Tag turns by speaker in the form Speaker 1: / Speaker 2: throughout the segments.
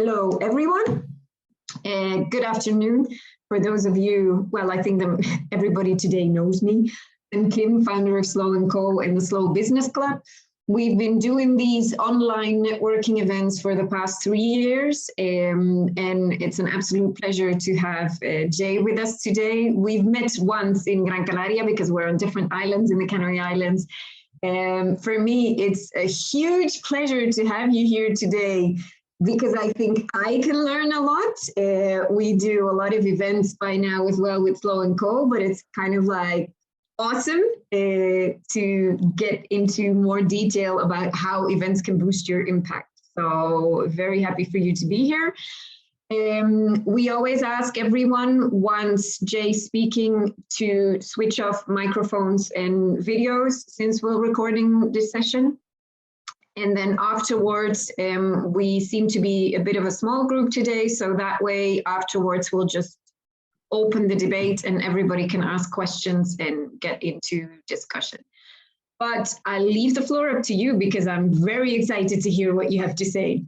Speaker 1: Hello, everyone. Good afternoon. For those of you, well, I think everybody today knows me. I'm Kim, founder of Slow & Co. and the Slow Business Club. We've been doing these online networking events for the past 3 years, and it's an absolute pleasure to have Jay with us today. We've met once in Gran Canaria because we're on different islands in the Canary Islands. For me, it's a huge pleasure to have you here today, because I think I can learn a lot. We do a lot of events by now as well with Slow & Co, but it's kind of like awesome to get into more detail about how events can boost your impact. So very happy for you to be here. We always ask everyone, once Jay's speaking, to switch off microphones and videos since we're recording this session. And then afterwards, we seem to be a bit of a small group today, so that way afterwards we'll just open the debate and everybody can ask questions and get into discussion. But I'll leave the floor up to you because I'm very excited to hear what you have to say.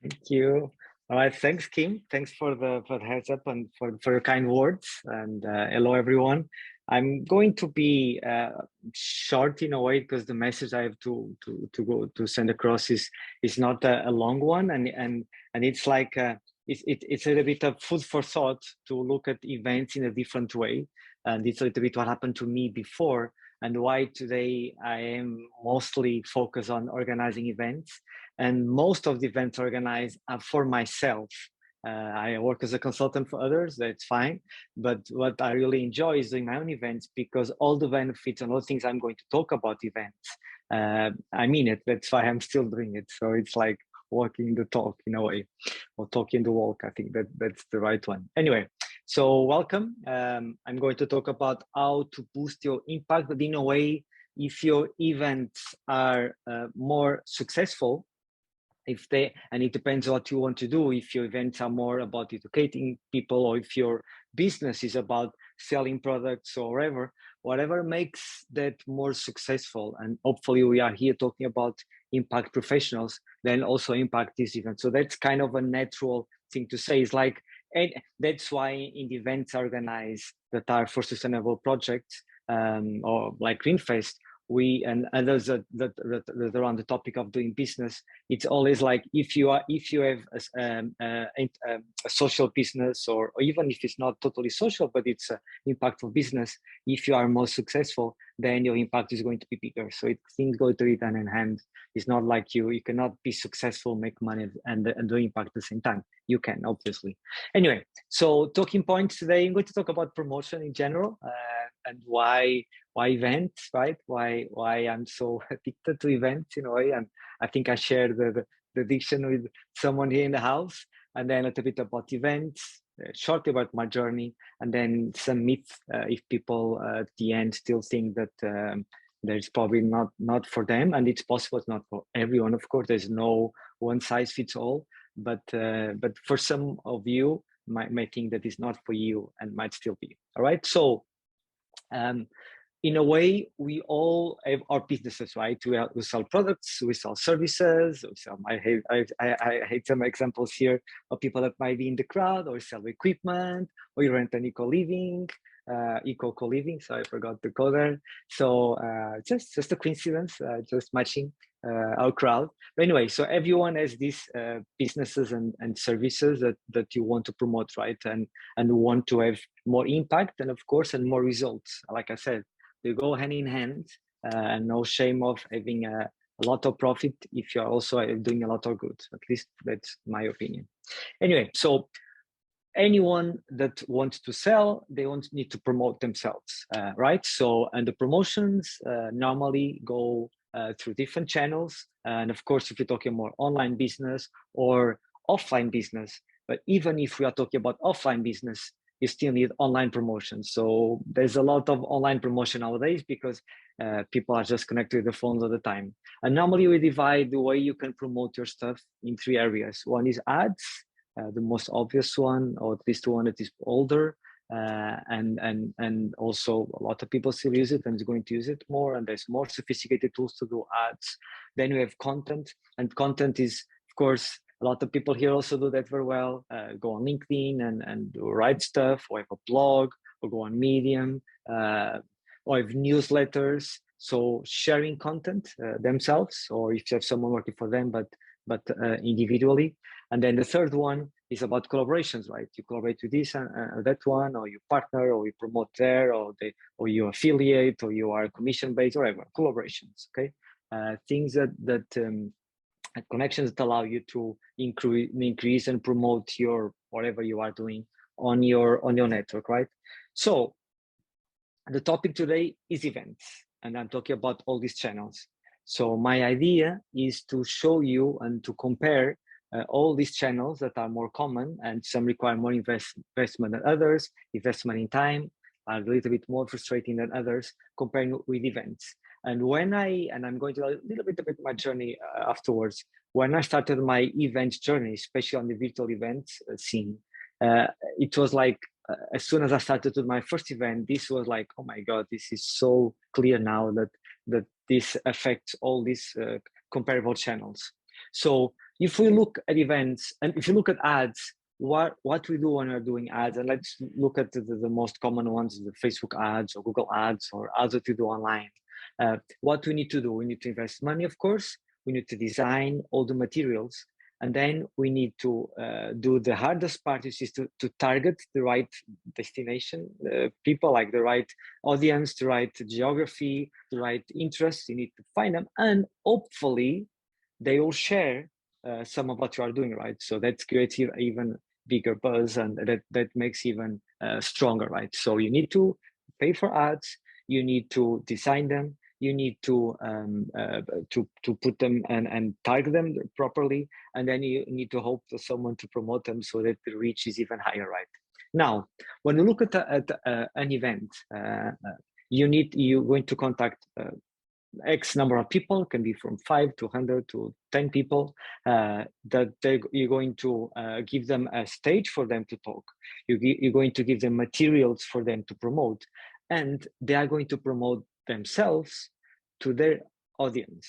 Speaker 2: Thank you. All right, thanks, Kim. Thanks for the heads up and for your kind words. And hello, everyone. I'm going to be short in a way because the message I have to send across is not a long one, and it's like it's a little bit of food for thought to look at events in a different way, and it's a little bit what happened to me before and why today I am mostly focused on organizing events, and most of the events organized are for myself. I work as a consultant for others, that's fine. But what I really enjoy is doing my own events because all the benefits and all the things I'm going to talk about events, I mean it, that's why I'm still doing it. So it's like walking the talk in a way, or talking the walk. I think that's the right one. Anyway, so welcome. I'm going to talk about how to boost your impact, but in a way, if your events are more successful, and it depends what you want to do, if your events are more about educating people or if your business is about selling products or whatever makes that more successful. And hopefully we are here talking about impact professionals, then also impact this event. So that's kind of a natural thing to say. It's like, and that's why in the events organized that are for sustainable projects, or like Greenfest, we and others that are on the topic of doing business, it's always like if you have a social business, or even if it's not totally social but it's an impactful business, if you are more successful, then your impact is going to be bigger. So things go to it hand in hand. It's not like you cannot be successful, make money and do impact at the same time. You can, obviously. Anyway, so talking points today, I'm going to talk about promotion in general, and why events, right? Why I'm so addicted to events in a way. And I think I shared the addiction with someone here in the house, and then a little bit about events, shortly about my journey, and then some myths, if people at the end still think that there's probably not for them, and it's possible it's not for everyone. Of course, there's no one size fits all, but for some of you might think that it's not for you and might still be. All right, so in a way, we all have our businesses, right? We sell products, we sell services. I hate some examples here of people that might be in the crowd, or sell equipment, or you rent an eco-co-living. So I forgot the code there. So just a coincidence, just matching our crowd. But anyway, so everyone has these businesses and services that you want to promote, right? And want to have more impact, and of course, and more results. Like I said, they go hand in hand, and no shame of having a lot of profit if you're also doing a lot of good. At least that's my opinion. Anyway, so anyone that wants to sell, they need to promote themselves, right? So, and the promotions normally go through different channels. And of course, if you're talking more online business or offline business, but even if we are talking about offline business, you still need online promotion. So there's a lot of online promotion nowadays because people are just connected to the phones all the time. And normally we divide the way you can promote your stuff in 3 areas. One is ads, the most obvious one, or at least the one that is older. And also a lot of people still use it and is going to use it more. And there's more sophisticated tools to do ads. Then we have content, and content is, of course, A lot of people here also do that very well. Go on LinkedIn and write stuff, or have a blog, or go on Medium, or have newsletters. So sharing content themselves, or if you have someone working for them, but individually. And then the third one is about collaborations, right? You collaborate with this and that one, or you partner, or you promote there, or you affiliate, or you are commission based, or whatever. Collaborations, okay? Things that connections that allow you to increase and promote your whatever you are doing on your network, right? So the topic today is events, and I'm talking about all these channels. So my idea is to show you and to compare all these channels that are more common, and some require more investment than others, investment in time, are a little bit more frustrating than others, comparing with events. And I'm going to a little bit about my journey afterwards. When I started my event journey, especially on the virtual events scene, it was like, as soon as I started with my first event, this was like, oh my God, this is so clear now that this affects all these comparable channels. So if we look at events, and if you look at ads, what we do when we're doing ads, and let's look at the most common ones, the Facebook ads or Google ads or ads that you do online. What we need to do, we need to invest money, of course. We need to design all the materials, and then we need to do the hardest part, which is to target the right destination, people, like the right audience, the right geography, the right interests. You need to find them, and hopefully they will share some of what you are doing, right? So that creates even bigger buzz, and that makes even stronger, right? So you need to pay for ads, you need to design them, you need to put them and target them properly, and then you need to hope for someone to promote them so that the reach is even higher, right? Now, when you look at an event, you're going to contact X number of people, can be from 5 to 100 to 10 people, that you're going to give them a stage for them to talk. You're going to give them materials for them to promote, and they are going to promote themselves to their audience.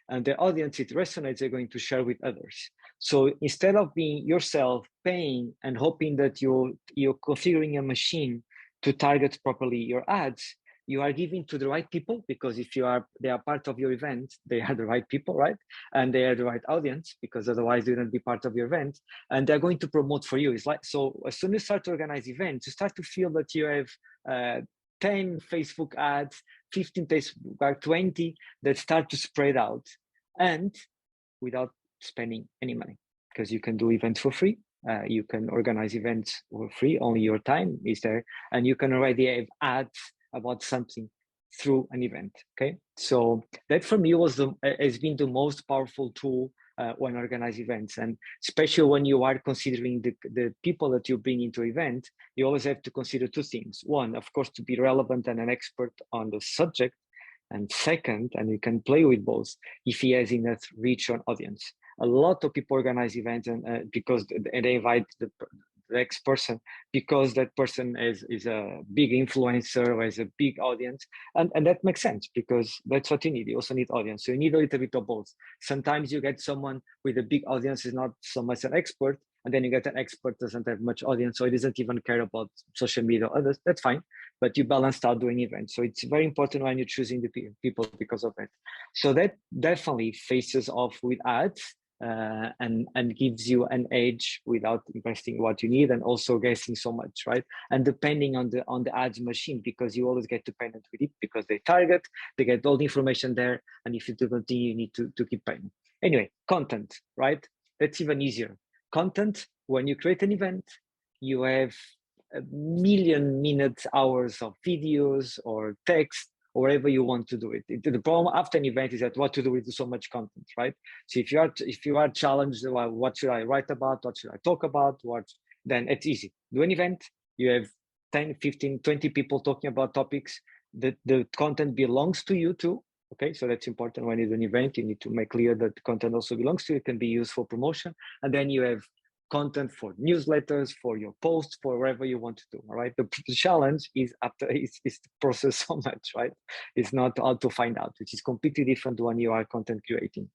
Speaker 2: And the audience, it resonates, they're going to share with others. So instead of being yourself paying and hoping that you're configuring a machine to target properly your ads, you are giving to the right people, because if they are part of your event, they are the right people, right? And they are the right audience, because otherwise they wouldn't be part of your event, and they're going to promote for you. It's like, so as soon as you start to organize events, you start to feel that you have 10 Facebook ads, 15 Facebook, 20 that start to spread out, and without spending any money, because you can do events for free. You can organize events for free, only your time is there, and you can already have ads about something through an event. Okay, so that for me has been the most powerful tool when organize events, and especially when you are considering the people that you bring into event, you always have to consider two things. One, of course, to be relevant and an expert on the subject, and second, and you can play with both, if he has enough reach on audience. A lot of people organize events and because they invite the next person because that person is a big influencer or has a big audience, and that makes sense, because that's what you need. You also need audience, so you need a little bit of both. Sometimes you get someone with a big audience is not so much an expert, and then you get an expert doesn't have much audience, so he doesn't even care about social media or others. That's fine, but you balance out doing events. So it's very important when you're choosing the people because of that. So that definitely faces off with ads. And gives you an edge without investing what you need, and also guessing so much, right? And depending on the ads machine, because you always get dependent with it, because they target, they get all the information there, and if you do continue, you need to keep paying. Anyway, content, right? That's even easier. Content, when you create an event, you have a million minutes, hours of videos or text, or whatever you want to do it. The problem after an event is that what to do with so much content, right? So if you are challenged, well, what should I write about? What should I talk about? Then it's easy. Do an event, you have 10, 15, 20 people talking about topics. The content belongs to you too. Okay, so that's important. When you do an event, you need to make clear that the content also belongs to you. It can be used for promotion. And then you have content for newsletters, for your posts, for wherever you want to do. All right. The challenge is is to process so much, right? It's not how to find out, which is completely different when you are content creating.